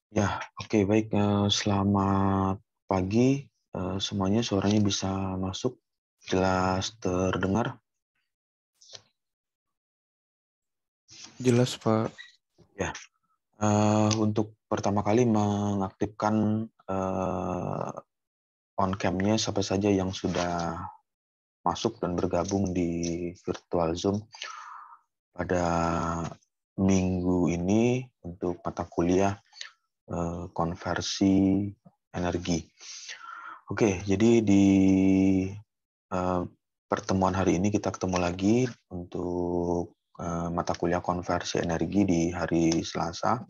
Ya, oke, baik. Selamat pagi. Semuanya suaranya bisa masuk, jelas terdengar. Jelas, Pak. Ya, untuk pertama kali mengaktifkan on cam-nya siapa saja yang sudah masuk dan bergabung di virtual Zoom pada minggu ini untuk mata kuliah konversi energi. Oke, jadi di pertemuan hari ini kita ketemu lagi untuk mata kuliah konversi energi di hari Selasa.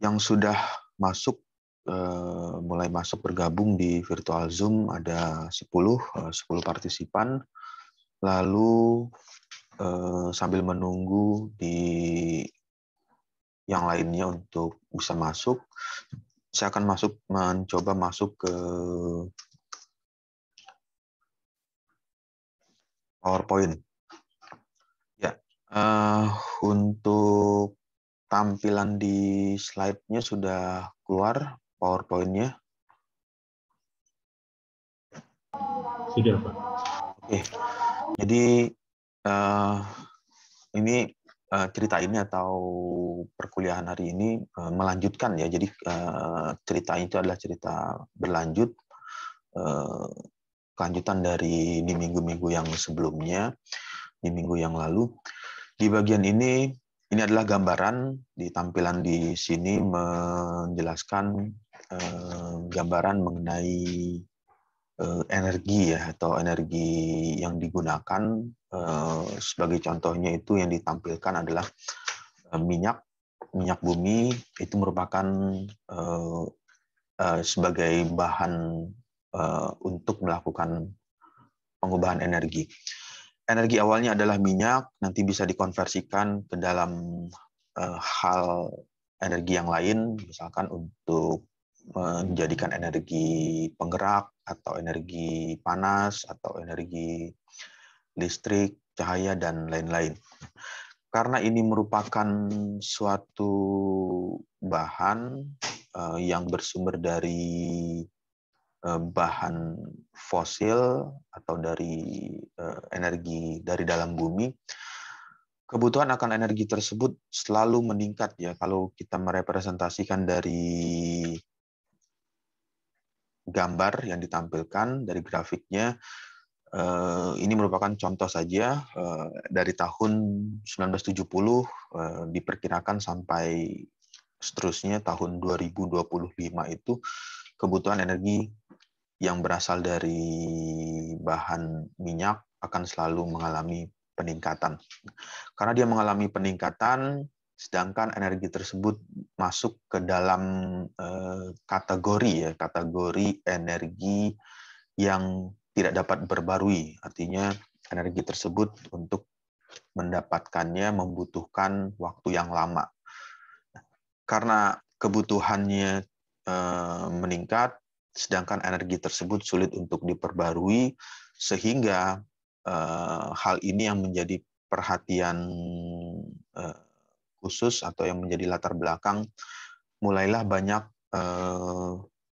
Yang sudah masuk, mulai masuk bergabung di virtual Zoom ada 10 partisipan. Lalu sambil menunggu di yang lainnya untuk bisa masuk, saya akan mencoba masuk ke PowerPoint. Ya, untuk tampilan di slide-nya sudah keluar PowerPoint-nya. Sudah, Pak. Oke, jadi ini cerita ini atau perkuliahan hari ini melanjutkan ya. Jadi cerita itu adalah cerita berlanjut, kelanjutan dari di minggu-minggu yang sebelumnya, di minggu yang lalu. Di bagian ini adalah gambaran di tampilan di sini menjelaskan gambaran mengenai energi ya, atau energi yang digunakan. Sebagai contohnya itu yang ditampilkan adalah minyak bumi. Itu merupakan sebagai bahan untuk melakukan pengubahan energi. Energi awalnya adalah minyak, nanti bisa dikonversikan ke dalam hal energi yang lain, misalkan untuk menjadikan energi penggerak, atau energi panas, atau energi listrik, cahaya, dan lain-lain. Karena ini merupakan suatu bahan yang bersumber dari bahan fosil atau dari energi dari dalam bumi, kebutuhan akan energi tersebut selalu meningkat ya. Kalau kita merepresentasikan dari gambar yang ditampilkan dari grafiknya, ini merupakan contoh saja. Dari tahun 1970 diperkirakan sampai seterusnya tahun 2025 itu kebutuhan energi yang berasal dari bahan minyak akan selalu mengalami peningkatan. Karena dia mengalami peningkatan, sedangkan energi tersebut masuk ke dalam kategori energi yang tidak dapat berbarui. Artinya energi tersebut untuk mendapatkannya membutuhkan waktu yang lama. Karena kebutuhannya meningkat, sedangkan energi tersebut sulit untuk diperbarui, sehingga hal ini yang menjadi perhatian khusus atau yang menjadi latar belakang, mulailah banyak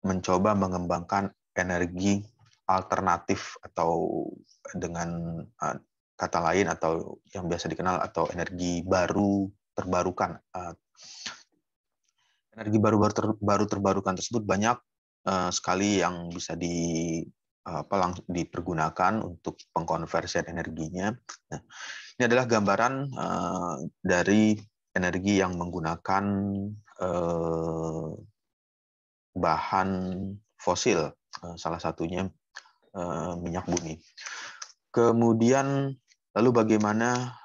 mencoba mengembangkan energi alternatif, atau dengan kata lain atau yang biasa dikenal atau energi baru terbarukan. Energi baru terbarukan tersebut banyak sekali yang bisa dipergunakan untuk pengkonversian energinya. Nah, ini adalah gambaran dari energi yang menggunakan bahan fosil, salah satunya minyak bumi. Kemudian lalu bagaimana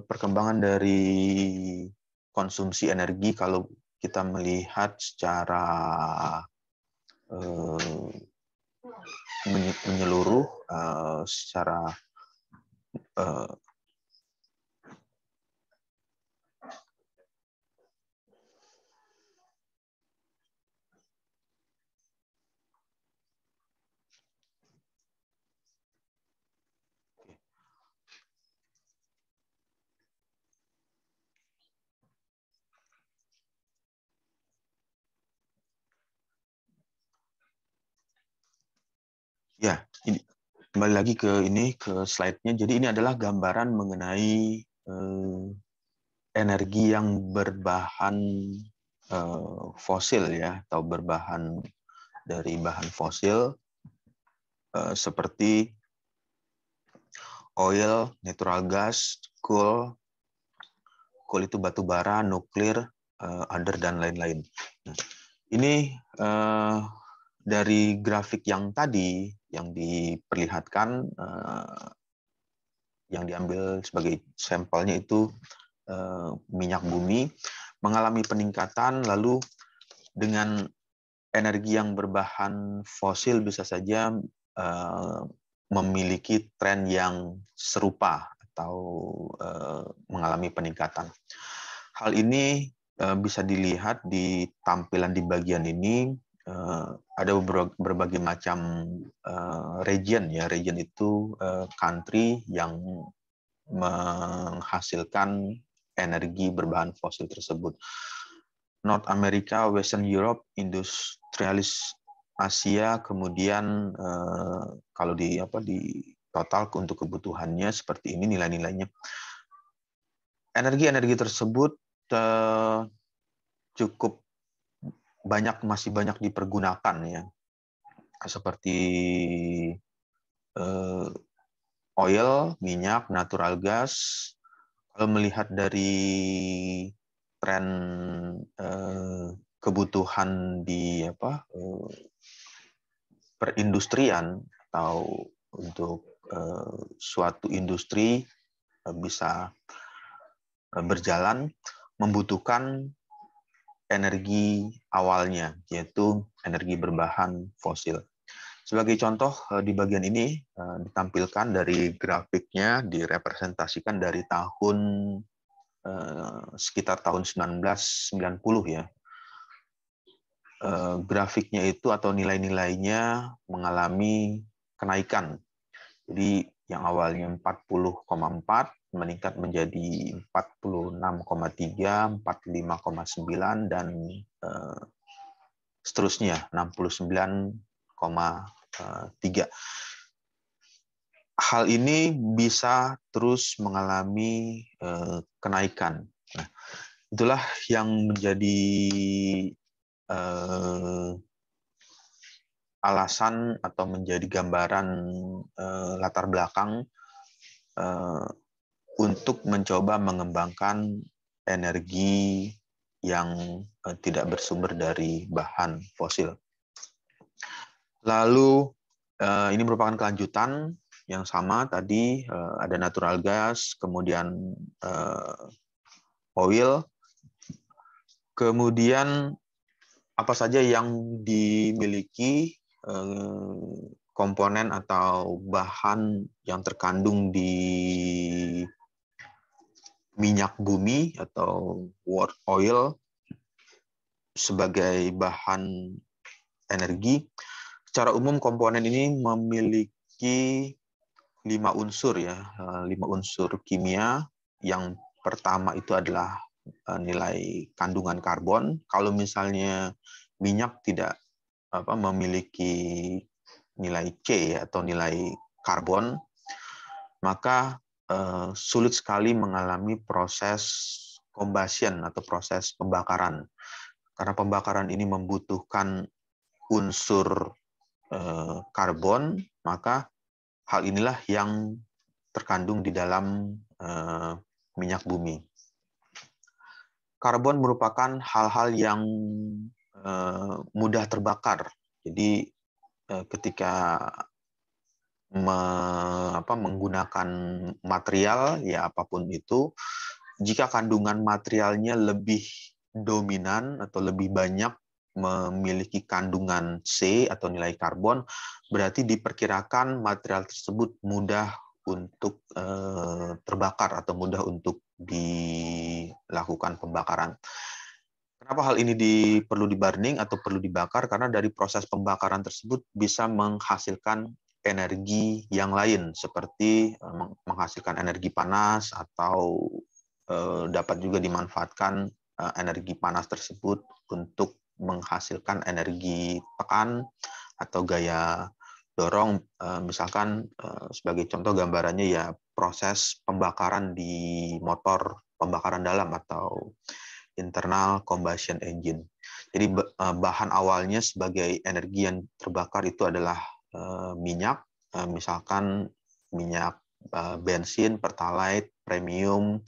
perkembangan dari konsumsi energi kalau kita melihat secara menyeluruh, secara Ya, ini kembali lagi ke slide-nya. Jadi ini adalah gambaran mengenai energi yang berbahan fosil ya, atau berbahan dari bahan fosil seperti oil, natural gas, coal itu batu bara, nuklir, other dan lain-lain. Nah, ini dari grafik yang tadi yang diperlihatkan, yang diambil sebagai sampelnya itu minyak bumi mengalami peningkatan, lalu dengan energi yang berbahan fosil bisa saja memiliki tren yang serupa atau mengalami peningkatan. Hal ini bisa dilihat di tampilan di bagian ini. Ada berbagai macam region ya. Region itu country yang menghasilkan energi berbahan fosil tersebut. North America, Western Europe, Industrialis Asia, kemudian kalau di total untuk kebutuhannya seperti ini nilai-nilainya. Energi-energi tersebut cukup masih banyak dipergunakan ya, seperti oil, minyak, natural gas. Kalau melihat dari tren kebutuhan di perindustrian atau untuk suatu industri bisa berjalan membutuhkan energi awalnya, yaitu energi berbahan fosil. Sebagai contoh, di bagian ini ditampilkan dari grafiknya, direpresentasikan dari tahun sekitar tahun 1990 ya. Grafiknya itu atau nilai-nilainya mengalami kenaikan. Jadi yang awalnya 40,4 meningkat menjadi 46,3, 45,9 dan seterusnya 69,3. Hal ini bisa terus mengalami kenaikan. Nah, itulah yang menjadi alasan atau menjadi gambaran latar belakang untuk mencoba mengembangkan energi yang tidak bersumber dari bahan fosil. Lalu ini merupakan kelanjutan yang sama tadi, ada natural gas, kemudian oil, kemudian apa saja yang dimiliki komponen atau bahan yang terkandung di minyak bumi atau world oil sebagai bahan energi. Secara umum komponen ini memiliki 5 unsur ya, 5 unsur kimia. Yang pertama itu adalah nilai kandungan karbon. Kalau misalnya minyak tidak memiliki nilai C atau nilai karbon, maka sulit sekali mengalami proses combustion atau proses pembakaran. Karena pembakaran ini membutuhkan unsur karbon, maka hal inilah yang terkandung di dalam minyak bumi. Karbon merupakan hal-hal yang mudah terbakar. Jadi ketika menggunakan material ya apapun itu, jika kandungan materialnya lebih dominan atau lebih banyak memiliki kandungan C atau nilai karbon, berarti diperkirakan material tersebut mudah untuk terbakar atau mudah untuk dilakukan pembakaran. Kenapa hal ini perlu di-burning atau perlu dibakar? Karena dari proses pembakaran tersebut bisa menghasilkan energi yang lain, seperti menghasilkan energi panas atau dapat juga dimanfaatkan energi panas tersebut untuk menghasilkan energi tekan atau gaya dorong, misalkan sebagai contoh gambarannya ya proses pembakaran di motor pembakaran dalam atau internal combustion engine. Jadi bahan awalnya sebagai energi yang terbakar itu adalah minyak, misalkan minyak bensin, pertalite, premium,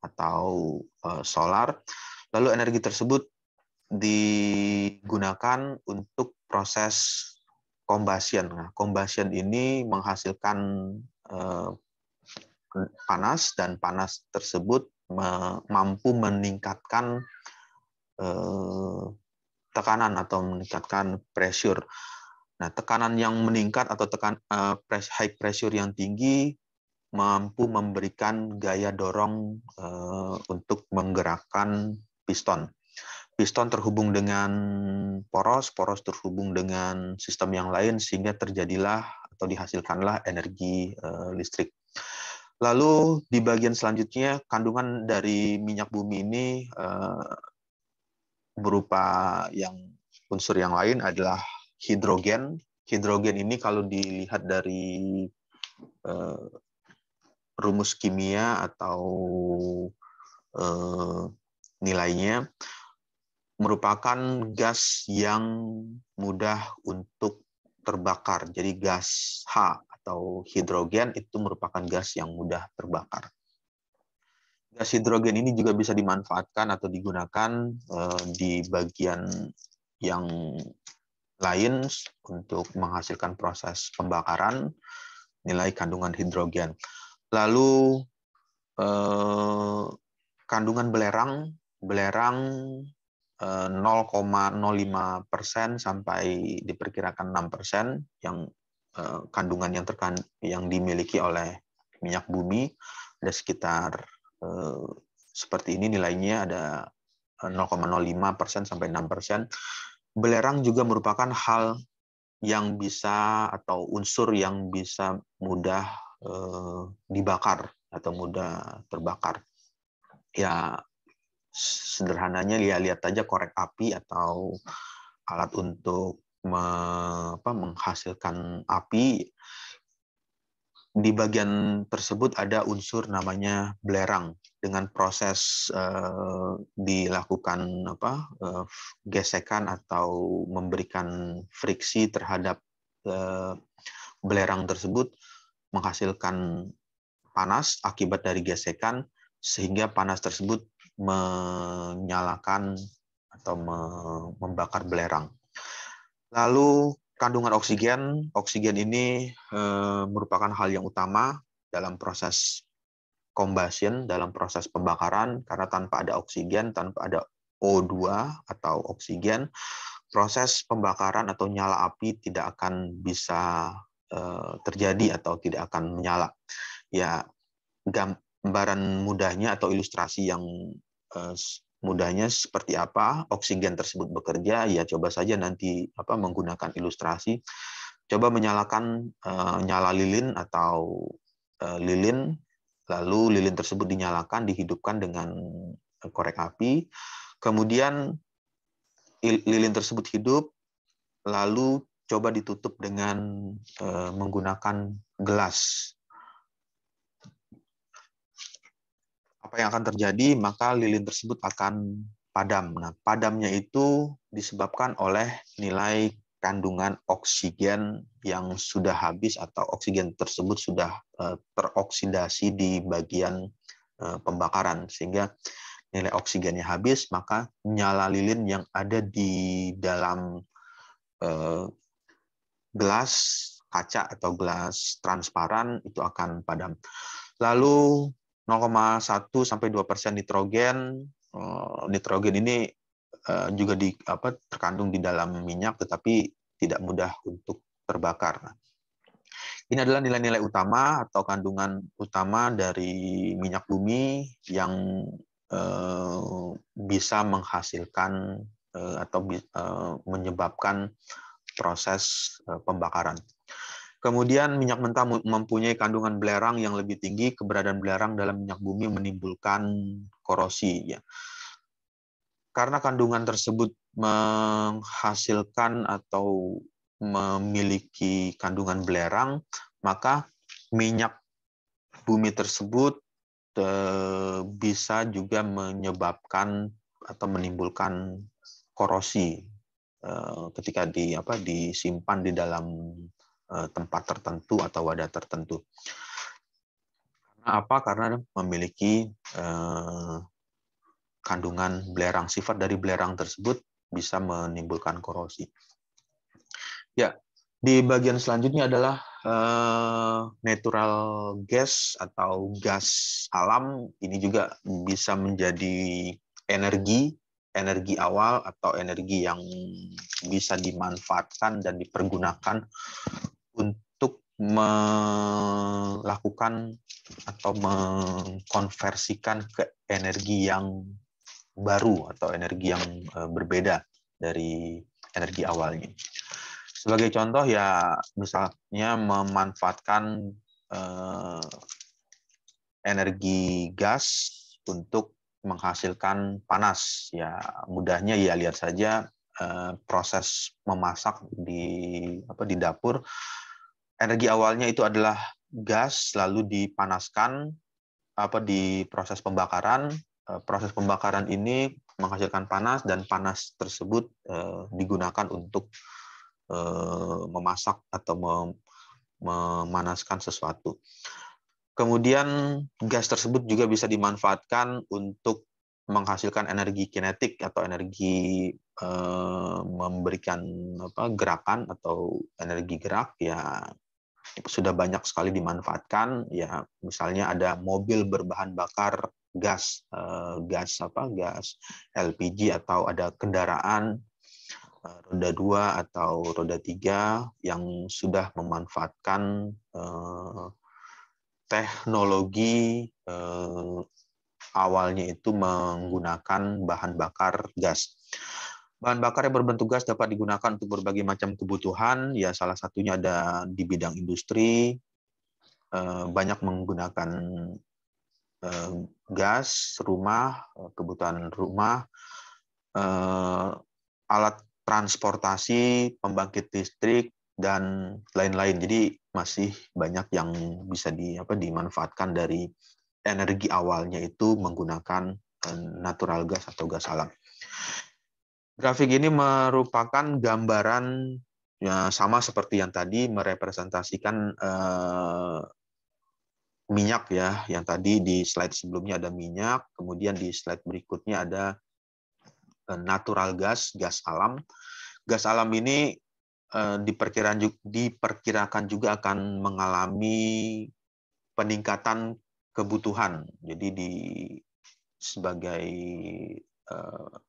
atau solar. Lalu energi tersebut digunakan untuk proses combustion. Nah, combustion ini menghasilkan panas, dan panas tersebut mampu meningkatkan tekanan atau meningkatkan pressure. Nah, tekanan yang meningkat atau high pressure yang tinggi mampu memberikan gaya dorong untuk menggerakkan piston. Piston terhubung dengan poros, poros terhubung dengan sistem yang lain, sehingga terjadilah atau dihasilkanlah energi listrik. Lalu di bagian selanjutnya, kandungan dari minyak bumi ini berupa unsur yang lain adalah hidrogen. Hidrogen ini kalau dilihat dari rumus kimia atau nilainya, merupakan gas yang mudah untuk terbakar. Jadi gas H atau hidrogen itu merupakan gas yang mudah terbakar. Gas hidrogen ini juga bisa dimanfaatkan atau digunakan di bagian yang lain untuk menghasilkan proses pembakaran nilai kandungan hidrogen. Lalu kandungan belerang 0,05% sampai diperkirakan 6% yang kandungan yang dimiliki oleh minyak bumi ada sekitar seperti ini, nilainya ada 0,05% sampai 6%. Belerang juga merupakan hal yang bisa atau unsur yang bisa mudah dibakar atau mudah terbakar. Ya, sederhananya lihat aja korek api atau alat untuk menghasilkan api. Di bagian tersebut ada unsur namanya belerang. Dengan proses dilakukan gesekan atau memberikan friksi terhadap belerang tersebut, menghasilkan panas akibat dari gesekan, sehingga panas tersebut menyalakan atau membakar belerang. Lalu kandungan oksigen. Oksigen ini merupakan hal yang utama dalam proses combustion, dalam proses pembakaran, karena tanpa ada oksigen, tanpa ada O2 atau oksigen, proses pembakaran atau nyala api tidak akan bisa terjadi atau tidak akan menyala. Ya, gambaran mudahnya atau ilustrasi yang mudahnya seperti apa oksigen tersebut bekerja, ya coba saja nanti menggunakan ilustrasi. Coba menyalakan nyala lilin atau lilin, lalu lilin tersebut dinyalakan, dihidupkan dengan korek api, kemudian lilin tersebut hidup, lalu coba ditutup dengan menggunakan gelas. Apa yang akan terjadi? Maka lilin tersebut akan padam. Nah, padamnya itu disebabkan oleh nilai kandungan oksigen yang sudah habis atau oksigen tersebut sudah teroksidasi di bagian pembakaran, sehingga nilai oksigennya habis, maka nyala lilin yang ada di dalam gelas kaca atau gelas transparan itu akan padam. Lalu 0,1 sampai 2% nitrogen. Nitrogen ini juga terkandung di dalam minyak, tetapi tidak mudah untuk terbakar. Ini adalah nilai-nilai utama atau kandungan utama dari minyak bumi yang bisa menghasilkan atau menyebabkan proses pembakaran. Kemudian minyak mentah mempunyai kandungan belerang yang lebih tinggi. Keberadaan belerang dalam minyak bumi menimbulkan korosi. Ya. Karena kandungan tersebut menghasilkan atau memiliki kandungan belerang, maka minyak bumi tersebut bisa juga menyebabkan atau menimbulkan korosi ketika disimpan di dalam tempat tertentu atau wadah tertentu. Karena apa? Karena memiliki kandungan belerang. Sifat dari belerang tersebut bisa menimbulkan korosi. Ya, di bagian selanjutnya adalah natural gas atau gas alam. Ini juga bisa menjadi energi awal atau energi yang bisa dimanfaatkan dan dipergunakan untuk melakukan atau mengkonversikan ke energi yang baru atau energi yang berbeda dari energi awalnya. Sebagai contoh ya misalnya memanfaatkan energi gas untuk menghasilkan panas. Ya mudahnya ya lihat saja proses memasak di dapur. Energi awalnya itu adalah gas, lalu dipanaskan di proses pembakaran. Proses pembakaran ini menghasilkan panas dan panas tersebut digunakan untuk memasak atau memanaskan sesuatu. Kemudian gas tersebut juga bisa dimanfaatkan untuk menghasilkan energi kinetik atau energi memberikan gerakan atau energi gerak. Ya sudah banyak sekali dimanfaatkan. Ya misalnya ada mobil berbahan bakar gas LPG, atau ada kendaraan roda 2 atau roda 3 yang sudah memanfaatkan teknologi awalnya itu menggunakan bahan bakar gas. Bahan bakar yang berbentuk gas dapat digunakan untuk berbagai macam kebutuhan. Ya salah satunya ada di bidang industri, banyak menggunakan gas, rumah, kebutuhan rumah, alat transportasi, pembangkit listrik, dan lain-lain. Jadi masih banyak yang bisa dimanfaatkan dari energi awalnya itu menggunakan natural gas atau gas alam. Grafik ini merupakan gambaran ya, sama seperti yang tadi, merepresentasikan minyak ya. Yang tadi di slide sebelumnya ada minyak, kemudian di slide berikutnya ada natural gas, gas alam. Gas alam ini diperkirakan juga akan mengalami peningkatan kebutuhan. Jadi sebagai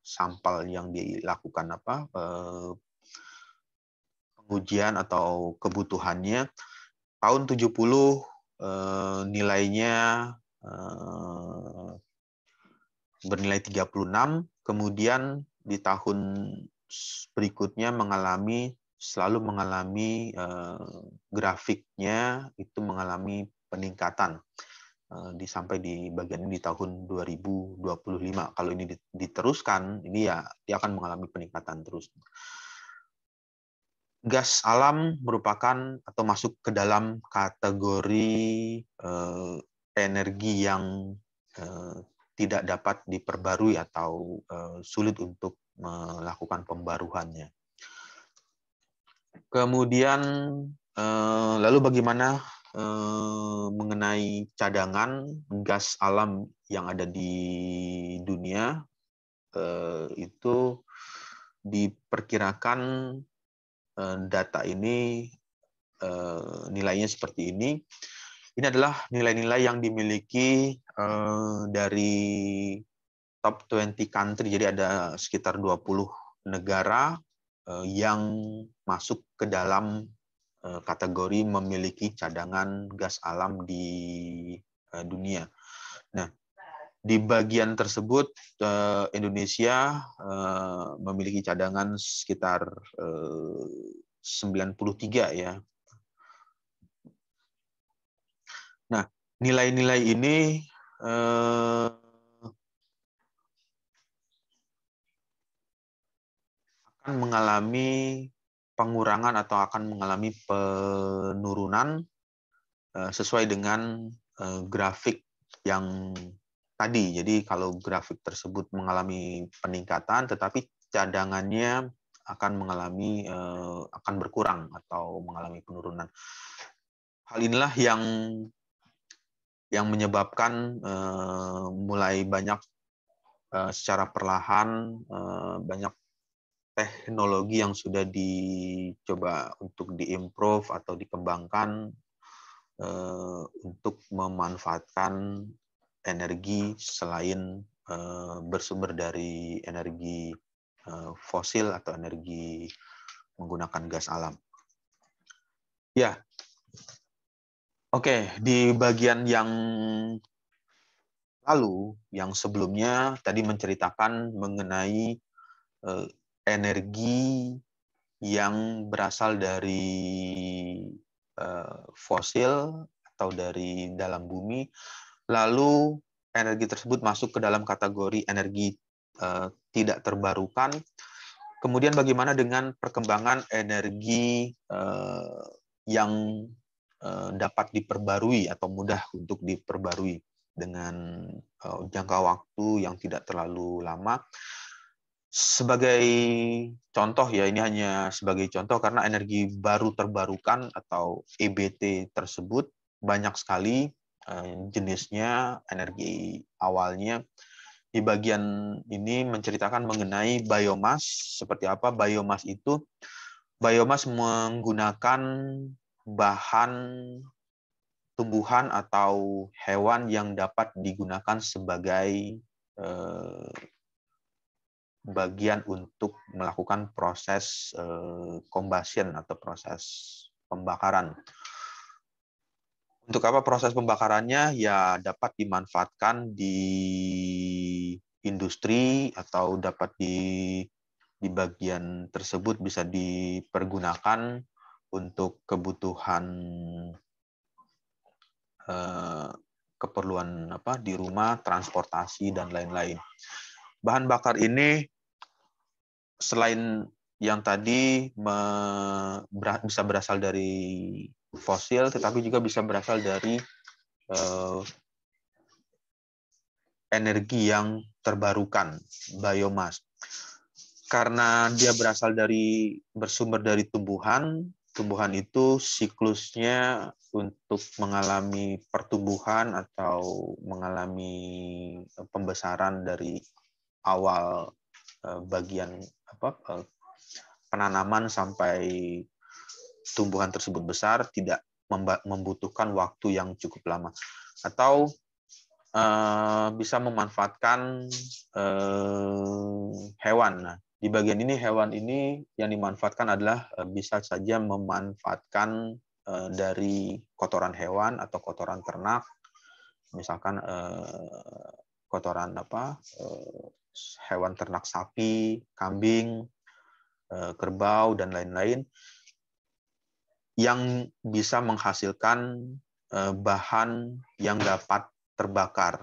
sampel yang dilakukan pengujian atau kebutuhannya, tahun 70 nilainya bernilai 36, kemudian di tahun berikutnya selalu mengalami grafiknya itu mengalami peningkatan sampai di bagian ini di tahun 2025. Kalau ini diteruskan, ini ya dia akan mengalami peningkatan terus. Gas alam merupakan atau masuk ke dalam kategori energi yang tidak dapat diperbarui atau sulit untuk melakukan pembaruannya. Kemudian lalu bagaimana mengenai cadangan gas alam yang ada di dunia? Itu diperkirakan data ini nilainya seperti ini. Ini adalah nilai-nilai yang dimiliki dari top 20 country. Jadi ada sekitar 20 negara yang masuk ke dalam kategori memiliki cadangan gas alam di dunia. Nah, di bagian tersebut Indonesia memiliki cadangan sekitar 93 ya. Nah, nilai-nilai ini akan mengalami pengurangan atau akan mengalami penurunan sesuai dengan grafik yang tadi. Jadi kalau grafik tersebut mengalami peningkatan, tetapi cadangannya akan akan berkurang atau mengalami penurunan. Hal inilah yang menyebabkan mulai banyak secara perlahan banyak teknologi yang sudah dicoba untuk diimprove atau dikembangkan untuk memanfaatkan energi selain bersumber dari energi fosil atau energi menggunakan gas alam. Ya, oke, di bagian yang lalu, yang sebelumnya tadi menceritakan mengenai energi yang berasal dari fosil atau dari dalam bumi, lalu energi tersebut masuk ke dalam kategori energi tidak terbarukan. Kemudian bagaimana dengan perkembangan energi yang dapat diperbarui atau mudah untuk diperbarui dengan jangka waktu yang tidak terlalu lama. Sebagai contoh ya, ini hanya sebagai contoh karena energi baru terbarukan atau EBT tersebut banyak sekali jenisnya. Energi awalnya di bagian ini menceritakan mengenai biomas. Seperti apa biomas itu? Biomas menggunakan bahan tumbuhan atau hewan yang dapat digunakan sebagai bagian untuk melakukan proses combustion atau proses pembakaran. Untuk apa proses pembakarannya? Ya dapat dimanfaatkan di industri atau dapat di bagian tersebut bisa dipergunakan untuk kebutuhan keperluan di rumah, transportasi dan lain-lain. Bahan bakar ini selain yang tadi bisa berasal dari fosil, tetapi juga bisa berasal dari energi yang terbarukan, biomas. Karena dia bersumber dari tumbuhan, tumbuhan itu siklusnya untuk mengalami pertumbuhan atau mengalami pembesaran dari awal bagian penanaman sampai tumbuhan tersebut besar tidak membutuhkan waktu yang cukup lama, atau bisa memanfaatkan hewan. Nah, di bagian ini hewan ini yang dimanfaatkan adalah bisa saja memanfaatkan dari kotoran hewan atau kotoran ternak, misalkan kotoran hewan ternak sapi, kambing, kerbau dan lain-lain yang bisa menghasilkan bahan yang dapat terbakar.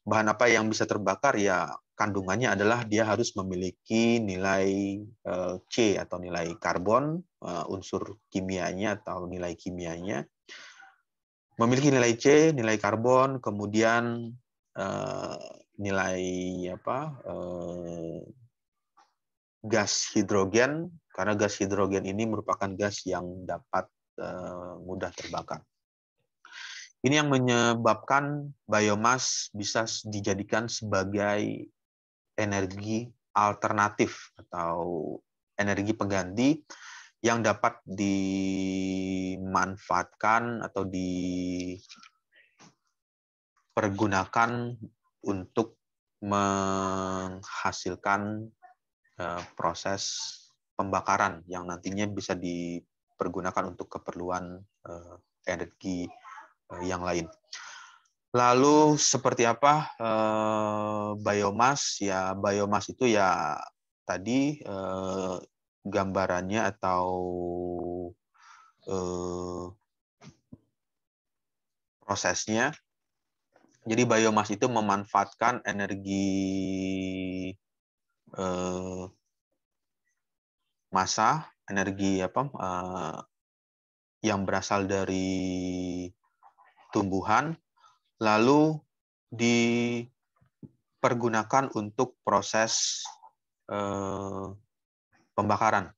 Bahan apa yang bisa terbakar? Ya kandungannya adalah dia harus memiliki nilai C atau nilai karbon, unsur kimianya atau nilai kimianya. Memiliki nilai C, nilai karbon, kemudian nilai gas hidrogen, karena gas hidrogen ini merupakan gas yang dapat mudah terbakar. Ini yang menyebabkan biomas bisa dijadikan sebagai energi alternatif atau energi pengganti yang dapat dimanfaatkan atau dipergunakan untuk menghasilkan proses pembakaran yang nantinya bisa dipergunakan untuk keperluan energi yang lain. Lalu seperti apa biomas? Ya biomas itu ya tadi gambarannya atau prosesnya. Jadi biomas itu memanfaatkan energi massa, energi yang berasal dari tumbuhan, lalu dipergunakan untuk proses pembakaran.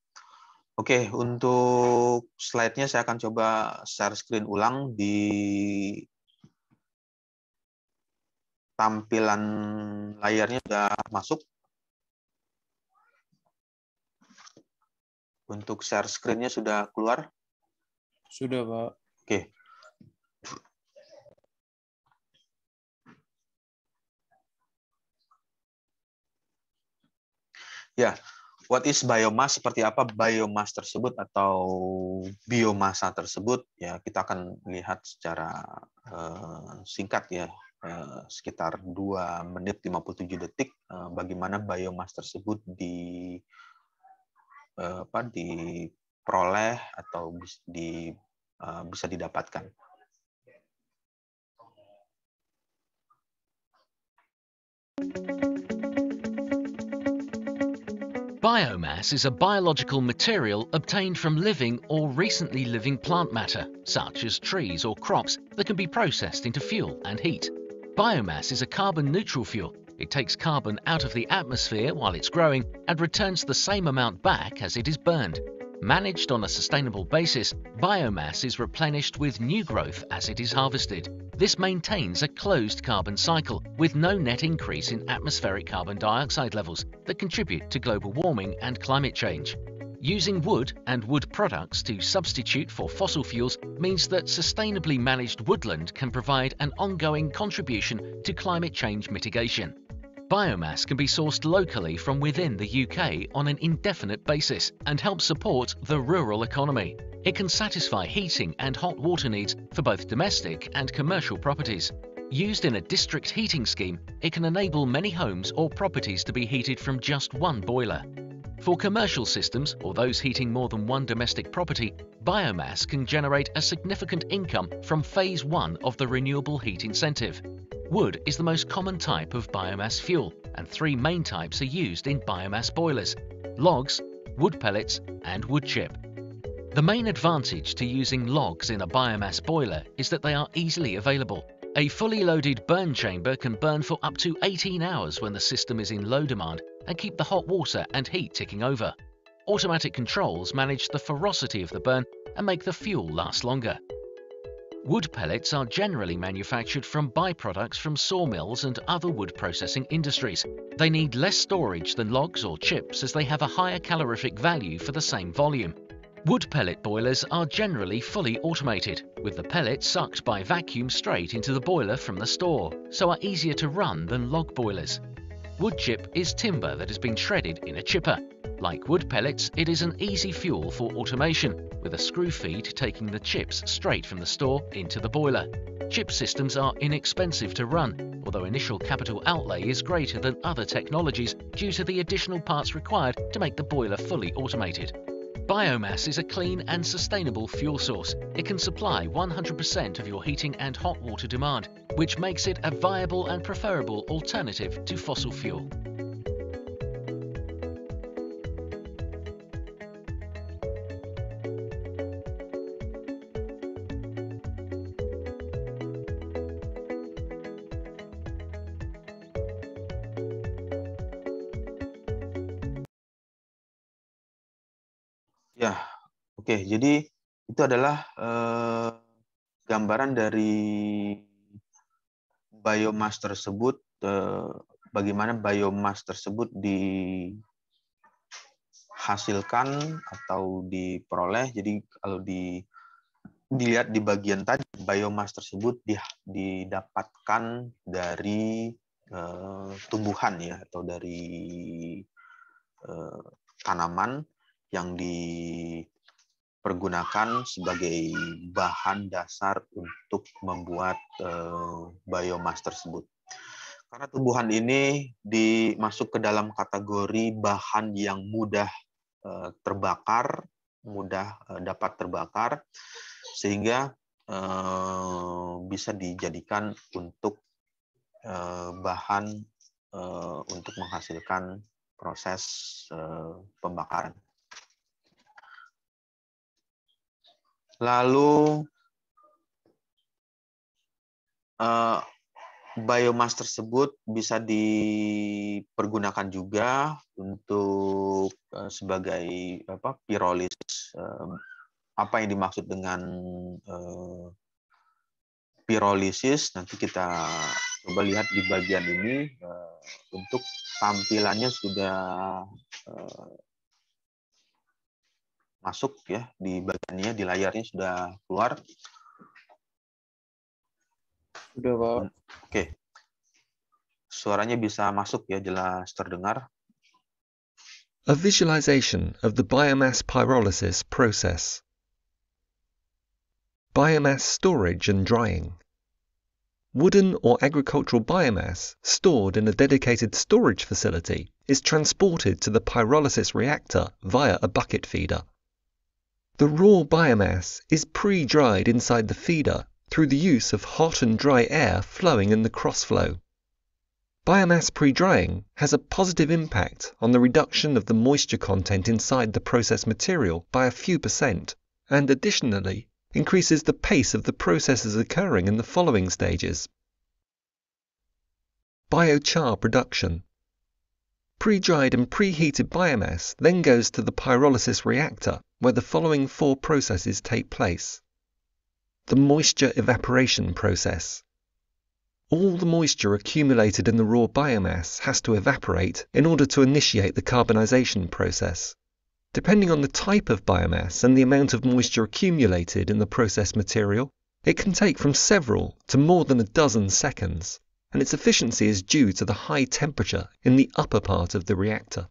Oke, untuk slide-nya saya akan coba share screen ulang di tampilan layarnya sudah masuk. Untuk share screen-nya sudah keluar? Sudah, Pak. Oke. Ya, what is biomass? Seperti apa biomass tersebut atau biomasa tersebut? Ya, kita akan lihat secara singkat ya, sekitar 2 menit 57 detik bagaimana biomass tersebut diperoleh atau bisa didapatkan. Biomass is a biological material obtained from living or recently living plant matter, such as trees or crops, that can be processed into fuel and heat. Biomass is a carbon-neutral fuel. It takes carbon out of the atmosphere while it's growing and returns the same amount back as it is burned. Managed on a sustainable basis, biomass is replenished with new growth as it is harvested. This maintains a closed carbon cycle with no net increase in atmospheric carbon dioxide levels that contribute to global warming and climate change. Using wood and wood products to substitute for fossil fuels means that sustainably managed woodland can provide an ongoing contribution to climate change mitigation. Biomass can be sourced locally from within the UK on an indefinite basis and help support the rural economy. It can satisfy heating and hot water needs for both domestic and commercial properties. Used in a district heating scheme, it can enable many homes or properties to be heated from just one boiler. For commercial systems or those heating more than one domestic property, biomass can generate a significant income from phase 1 of the renewable heat incentive. Wood is the most common type of biomass fuel, and 3 main types are used in biomass boilers: logs, wood pellets, and wood chip. The main advantage to using logs in a biomass boiler is that they are easily available. A fully loaded burn chamber can burn for up to 18 hours when the system is in low demand and keep the hot water and heat ticking over. Automatic controls manage the ferocity of the burn and make the fuel last longer. Wood pellets are generally manufactured from byproducts from sawmills and other wood processing industries. They need less storage than logs or chips as they have a higher calorific value for the same volume. Wood pellet boilers are generally fully automated, with the pellets sucked by vacuum straight into the boiler from the store, so are easier to run than log boilers. Wood chip is timber that has been shredded in a chipper. Like wood pellets, it is an easy fuel for automation, with a screw feed taking the chips straight from the store into the boiler. Chip systems are inexpensive to run, although initial capital outlay is greater than other technologies due to the additional parts required to make the boiler fully automated. Biomass is a clean and sustainable fuel source. It can supply 100% of your heating and hot water demand, which makes it a viable and preferable alternative to fossil fuel. Ya, oke. Jadi itu adalah gambaran dari biomass tersebut, bagaimana biomass tersebut dihasilkan atau diperoleh. Jadi kalau dilihat di bagian tadi, biomass tersebut didapatkan dari tumbuhan ya, atau dari tanaman yang dipergunakan sebagai bahan dasar untuk membuat biomass tersebut. Karena tumbuhan ini masuk ke dalam kategori bahan yang mudah terbakar, mudah dapat terbakar, sehingga bisa dijadikan untuk bahan untuk menghasilkan proses pembakaran. Lalu biomass tersebut bisa dipergunakan juga untuk sebagai pirolisis. Apa yang dimaksud dengan pirolisis nanti kita coba lihat di bagian ini. Untuk tampilannya sudah masuk ya di bagiannya, di layarnya sudah keluar. Sudah, Pak. Oke. Suaranya bisa masuk ya, jelas terdengar. A visualization of the biomass pyrolysis process. Biomass storage and drying. Wooden or agricultural biomass stored in a dedicated storage facility is transported to the pyrolysis reactor via a bucket feeder. The raw biomass is pre-dried inside the feeder through the use of hot and dry air flowing in the cross-flow. Biomass pre-drying has a positive impact on the reduction of the moisture content inside the process material by a few %, and additionally increases the pace of the processes occurring in the following stages. Biochar production. Pre-dried and preheated biomass then goes to the pyrolysis reactor, where the following 4 processes take place. The moisture evaporation process. All the moisture accumulated in the raw biomass has to evaporate in order to initiate the carbonization process. Depending on the type of biomass and the amount of moisture accumulated in the process material, it can take from several to more than a dozen seconds, and its efficiency is due to the high temperature in the upper part of the reactor.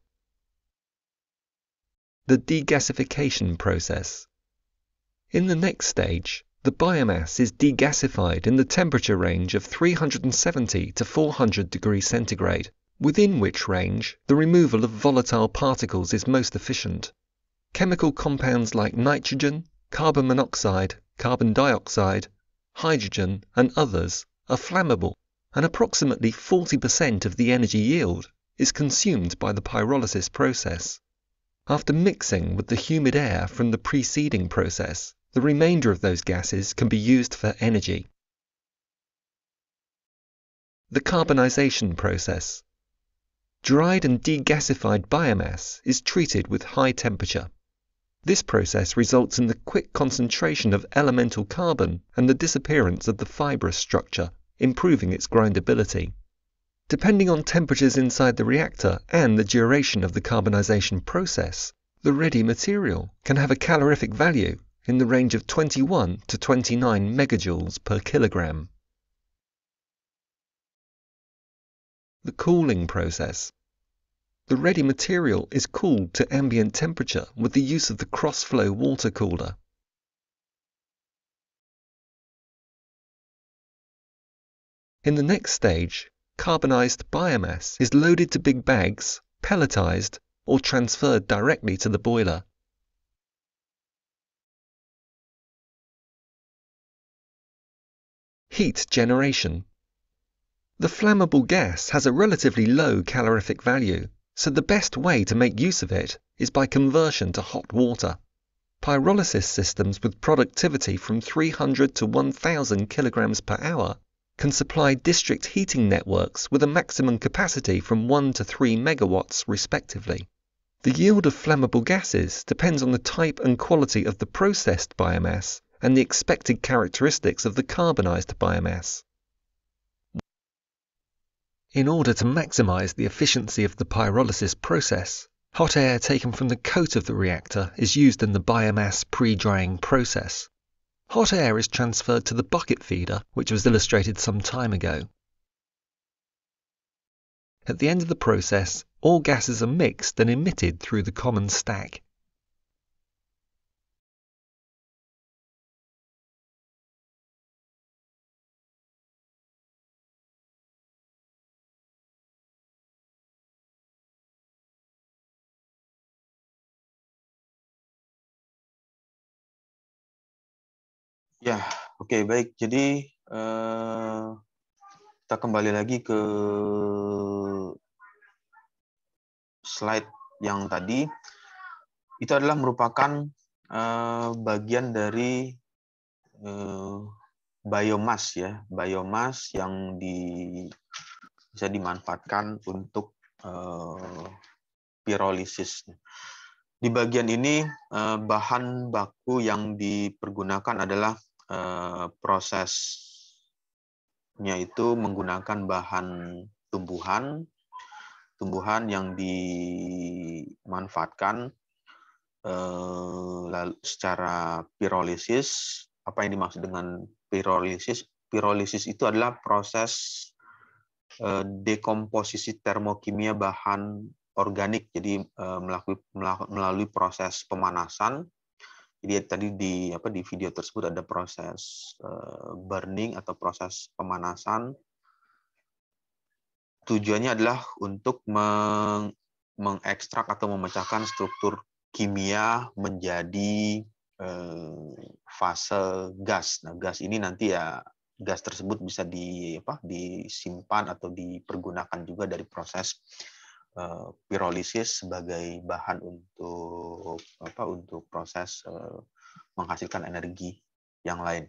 The degasification process. In the next stage, the biomass is degasified in the temperature range of 370 to 400 degrees centigrade, within which range the removal of volatile particles is most efficient. Chemical compounds like nitrogen, carbon monoxide, carbon dioxide, hydrogen, and others are flammable, and approximately 40% of the energy yield is consumed by the pyrolysis process. After mixing with the humid air from the preceding process, the remainder of those gases can be used for energy. The carbonization process. Dried and degasified biomass is treated with high temperature. This process results in the quick concentration of elemental carbon and the disappearance of the fibrous structure, improving its grindability. Depending on temperatures inside the reactor and the duration of the carbonization process, the ready material can have a calorific value in the range of 21 to 29 megajoules per kilogram. The cooling process. The ready material is cooled to ambient temperature with the use of the cross-flow water cooler. In the next stage, carbonized biomass is loaded to big bags, pelletized, or transferred directly to the boiler. Heat generation. The flammable gas has a relatively low calorific value, so the best way to make use of it is by conversion to hot water. Pyrolysis systems with productivity from 300 to 1,000 kilograms per hour can supply district heating networks with a maximum capacity from 1 to 3 megawatts respectively. The yield of flammable gases depends on the type and quality of the processed biomass and the expected characteristics of the carbonized biomass. In order to maximize the efficiency of the pyrolysis process, hot air taken from the coat of the reactor is used in the biomass pre-drying process. Hot air is transferred to the bucket feeder, which was illustrated some time ago. At the end of the process, all gases are mixed and emitted through the common stack. Ya, oke, baik. Jadi kita kembali lagi ke slide yang tadi. Itu adalah merupakan bagian dari biomass ya, biomass yang bisa dimanfaatkan untuk pirolisis. Di bagian ini bahan baku yang dipergunakan adalah prosesnya itu menggunakan bahan tumbuhan yang dimanfaatkan lalu secara pirolisis. Apa yang dimaksud dengan pirolisis? Pirolisis itu adalah proses dekomposisi termokimia bahan organik. Jadi melalui proses pemanasan. Jadi tadi di video tersebut ada proses burning atau proses pemanasan. Tujuannya adalah untuk mengekstrak atau memecahkan struktur kimia menjadi fase gas. Nah, gas ini nanti ya gas tersebut bisa disimpan atau dipergunakan juga dari proses pirolisis sebagai bahan untuk proses menghasilkan energi yang lain.